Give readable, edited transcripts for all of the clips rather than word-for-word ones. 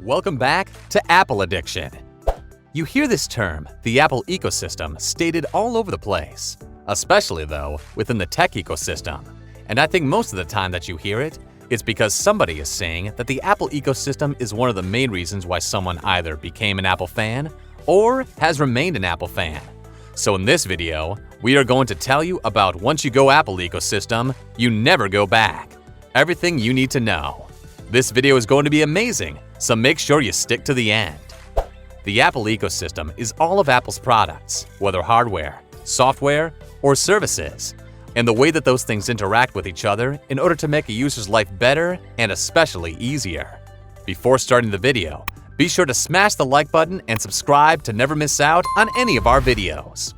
Welcome back to Apple Addiction. You hear this term, the Apple ecosystem, stated all over the place, especially though within the tech ecosystem. And I think most of the time that you hear it, it's because somebody is saying that the Apple ecosystem is one of the main reasons why someone either became an Apple fan or has remained an Apple fan. So in this video, we are going to tell you about once you go Apple ecosystem, you never go back. Everything you need to know. This video is going to be amazing, so make sure you stick to the end. The Apple ecosystem is all of Apple's products, whether hardware, software, or services, and the way that those things interact with each other in order to make a user's life better and especially easier. Before starting the video, be sure to smash the like button and subscribe to never miss out on any of our videos.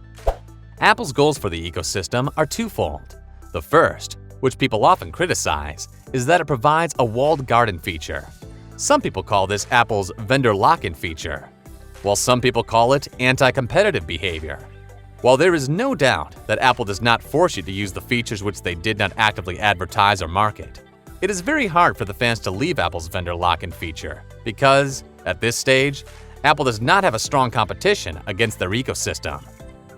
Apple's goals for the ecosystem are twofold. The first, which people often criticize, is that it provides a walled garden feature. Some people call this Apple's vendor lock-in feature, while some people call it anti-competitive behavior. While there is no doubt that Apple does not force you to use the features which they did not actively advertise or market, it is very hard for the fans to leave Apple's vendor lock-in feature because, at this stage, Apple does not have a strong competition against their ecosystem.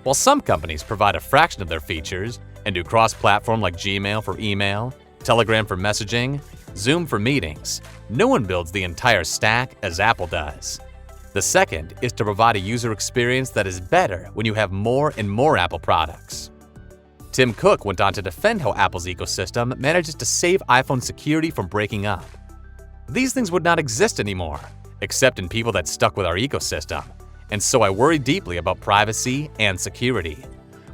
While some companies provide a fraction of their features and do cross-platform like Gmail for email, Telegram for messaging, Zoom for meetings, no one builds the entire stack as Apple does. The second is to provide a user experience that is better when you have more and more Apple products. Tim Cook went on to defend how Apple's ecosystem manages to save iPhone security from breaking up. These things would not exist anymore, except in people that stuck with our ecosystem, and so I worry deeply about privacy and security.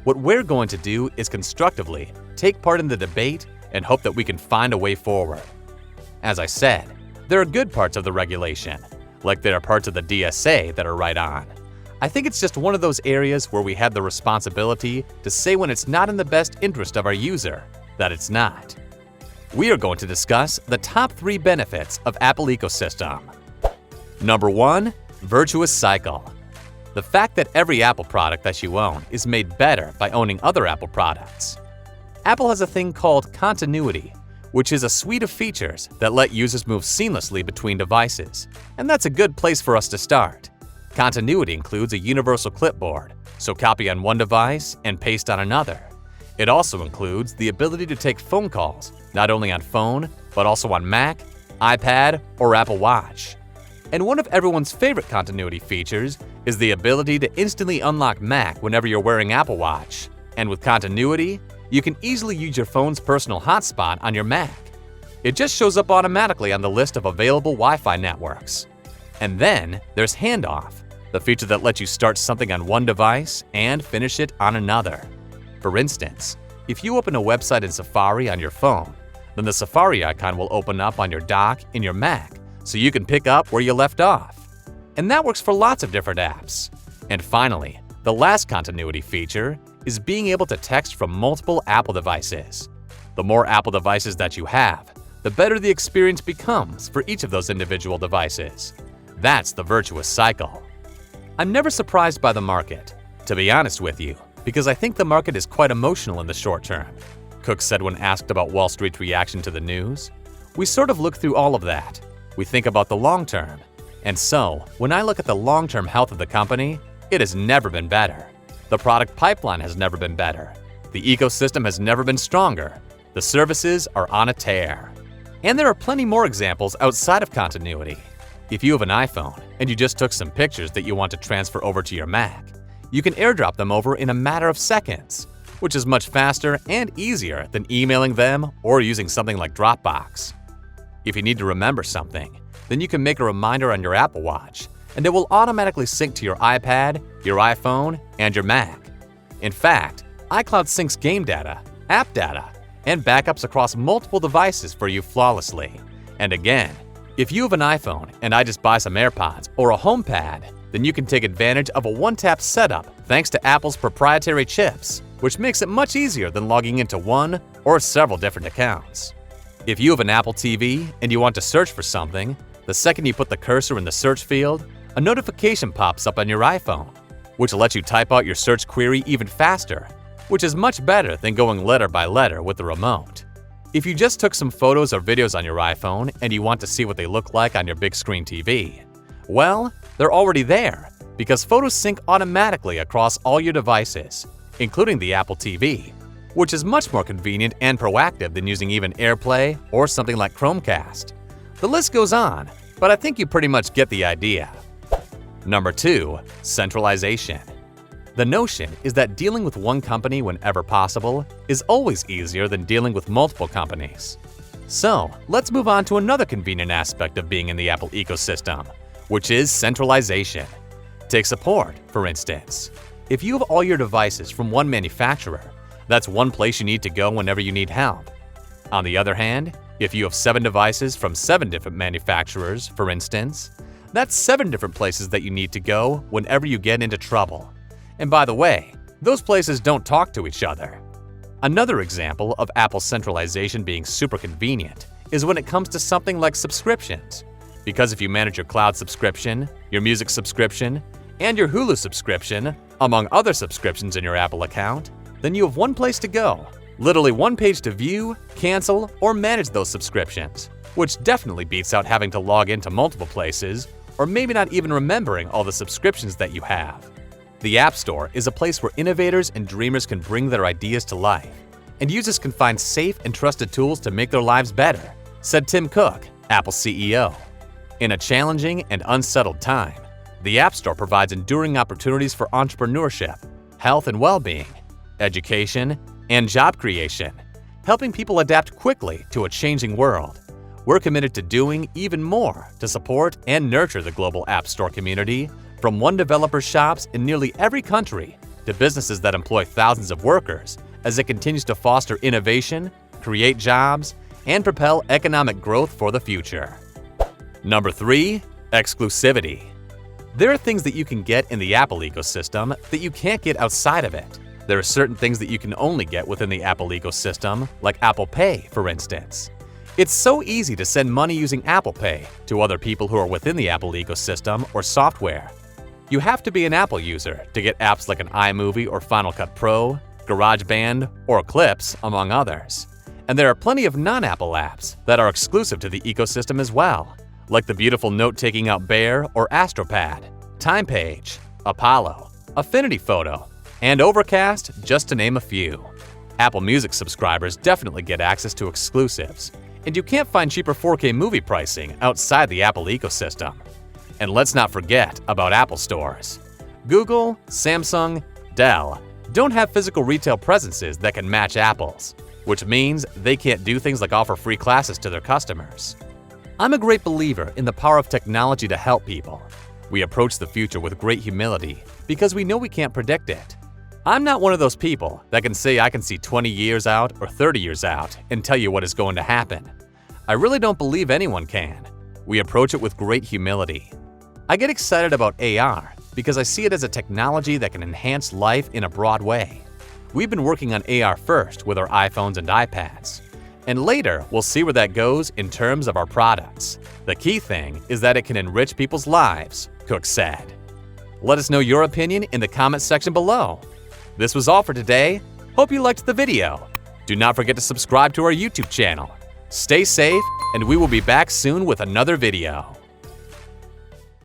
What we're going to do is constructively take part in the debate and hope that we can find a way forward. As I said, there are good parts of the regulation, like there are parts of the DSA that are right on. I think it's just one of those areas where we have the responsibility to say when it's not in the best interest of our user, that it's not. We are going to discuss the top 3 benefits of Apple ecosystem. Number 1, virtuous cycle. The fact that every Apple product that you own is made better by owning other Apple products. Apple has a thing called continuity, which is a suite of features that let users move seamlessly between devices, and that's a good place for us to start. Continuity includes a universal clipboard, so copy on one device and paste on another. It also includes the ability to take phone calls, not only on phone, but also on Mac, iPad, or Apple Watch. And one of everyone's favorite continuity features is the ability to instantly unlock Mac whenever you're wearing Apple Watch. And with continuity, you can easily use your phone's personal hotspot on your Mac. It just shows up automatically on the list of available Wi-Fi networks. And then there's handoff, the feature that lets you start something on one device and finish it on another. For instance, if you open a website in Safari on your phone, then the Safari icon will open up on your dock in your Mac, so you can pick up where you left off. And that works for lots of different apps. And finally, the last continuity feature is being able to text from multiple Apple devices. The more Apple devices that you have, the better the experience becomes for each of those individual devices. That's the virtuous cycle. I'm never surprised by the market, to be honest with you, because I think the market is quite emotional in the short term. Cook said when asked about Wall Street's reaction to the news. We sort of look through all of that. We think about the long term. And so, when I look at the long-term health of the company, it has never been better. The product pipeline has never been better. The ecosystem has never been stronger. The services are on a tear. And there are plenty more examples outside of continuity. If you have an iPhone and you just took some pictures that you want to transfer over to your Mac, you can airdrop them over in a matter of seconds, which is much faster and easier than emailing them or using something like Dropbox. If you need to remember something, then you can make a reminder on your Apple Watch, and it will automatically sync to your iPad, your iPhone, and your Mac. In fact, iCloud syncs game data, app data, and backups across multiple devices for you flawlessly. And again, if you have an iPhone and I just buy some AirPods or a HomePad, then you can take advantage of a one-tap setup thanks to Apple's proprietary chips, which makes it much easier than logging into one or several different accounts. If you have an Apple TV and you want to search for something, the second you put the cursor in the search field, a notification pops up on your iPhone, which lets you type out your search query even faster, which is much better than going letter by letter with the remote. If you just took some photos or videos on your iPhone and you want to see what they look like on your big screen TV, well, they're already there because photos sync automatically across all your devices, including the Apple TV, which is much more convenient and proactive than using even AirPlay or something like Chromecast. The list goes on, but I think you pretty much get the idea. Number 2. Centralization. The notion is that dealing with one company whenever possible is always easier than dealing with multiple companies. So, let's move on to another convenient aspect of being in the Apple ecosystem, which is centralization. Take support, for instance. If you have all your devices from one manufacturer, that's one place you need to go whenever you need help. On the other hand, if you have 7 devices from 7 different manufacturers, for instance, that's 7 different places that you need to go whenever you get into trouble. And by the way, those places don't talk to each other. Another example of Apple's centralization being super convenient is when it comes to something like subscriptions. Because if you manage your cloud subscription, your music subscription, and your Hulu subscription, among other subscriptions in your Apple account, then you have one place to go, literally one page to view, cancel, or manage those subscriptions, which definitely beats out having to log into multiple places or maybe not even remembering all the subscriptions that you have. The App Store is a place where innovators and dreamers can bring their ideas to life, and users can find safe and trusted tools to make their lives better, said Tim Cook, Apple CEO. In a challenging and unsettled time, the App Store provides enduring opportunities for entrepreneurship, health and well-being, education, and job creation, helping people adapt quickly to a changing world. We're committed to doing even more to support and nurture the global App Store community, from one developer shops in nearly every country to businesses that employ thousands of workers as it continues to foster innovation, create jobs, and propel economic growth for the future. Number 3. Exclusivity. There are things that you can get in the Apple ecosystem that you can't get outside of it. There are certain things that you can only get within the Apple ecosystem, like Apple Pay, for instance. It's so easy to send money using Apple Pay to other people who are within the Apple ecosystem or software. You have to be an Apple user to get apps like an iMovie or Final Cut Pro, GarageBand, or Clips, among others. And there are plenty of non-Apple apps that are exclusive to the ecosystem as well, like the beautiful note-taking out Bear or AstroPad, TimePage, Apollo, Affinity Photo, and Overcast, just to name a few. Apple Music subscribers definitely get access to exclusives, and you can't find cheaper 4K movie pricing outside the Apple ecosystem. And let's not forget about Apple stores. Google, Samsung, Dell don't have physical retail presences that can match Apple's, which means they can't do things like offer free classes to their customers. I'm a great believer in the power of technology to help people. We approach the future with great humility because we know we can't predict it. I'm not one of those people that can say I can see 20 years out or 30 years out and tell you what is going to happen. I really don't believe anyone can. We approach it with great humility. I get excited about AR because I see it as a technology that can enhance life in a broad way. We've been working on AR first with our iPhones and iPads, and later we'll see where that goes in terms of our products. The key thing is that it can enrich people's lives, Cook said. Let us know your opinion in the comments section below. This was all for today. Hope you liked the video. Do not forget to subscribe to our YouTube channel. Stay safe, and we will be back soon with another video.